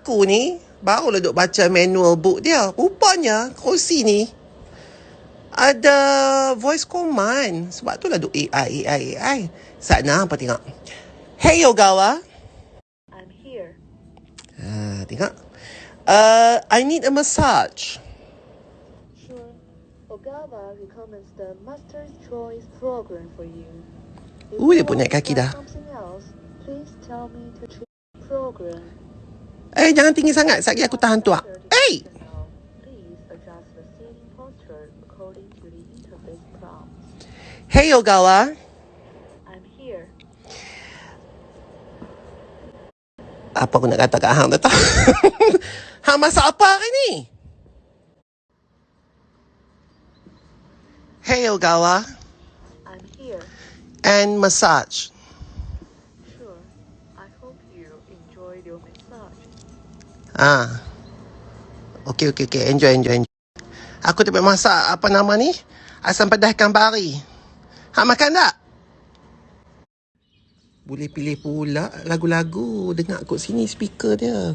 aku ni barulah duk baca manual book dia. Rupanya kerusi ni ada voice command. Sebab tu lah duk AI. Sana apa tengok. Hey ogawa. I'm here. Tengok. I need a massage. Sure. Ogawa recommends the Master's Choice program for you. Dia pun naik kaki dah. Something else, please tell me to choose the program. Jangan tinggi sangat. Sekejap aku tahan tuaq. Please adjust the sitting posture according to the interface prompts. Hey ogawa. I'm here. Apa aku nak kata kat hang tak tahu. Hang masak apa hari ni? Hey ogawa. I'm here. And massage. Sure. I hope you enjoyed your massage. Okay. Enjoy. Aku dapat masak apa nama ni? Asam pedas ikan bari. Hang makan tak? Boleh pilih pula lagu-lagu. Dengar kat sini speaker dia.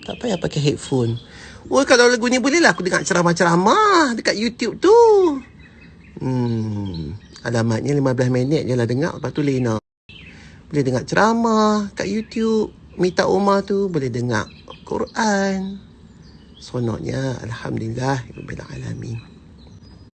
Tak payah pakai headphone. Kalau lagu ni boleh lah aku dengar ceramah-ceramah dekat YouTube tu. Alamatnya 15 minit je lah dengar. Lepas tu lena. Boleh dengar ceramah kat YouTube. Mita Umar tu boleh dengar Quran. Sonoknya Alhamdulillah Rabbil Alamin.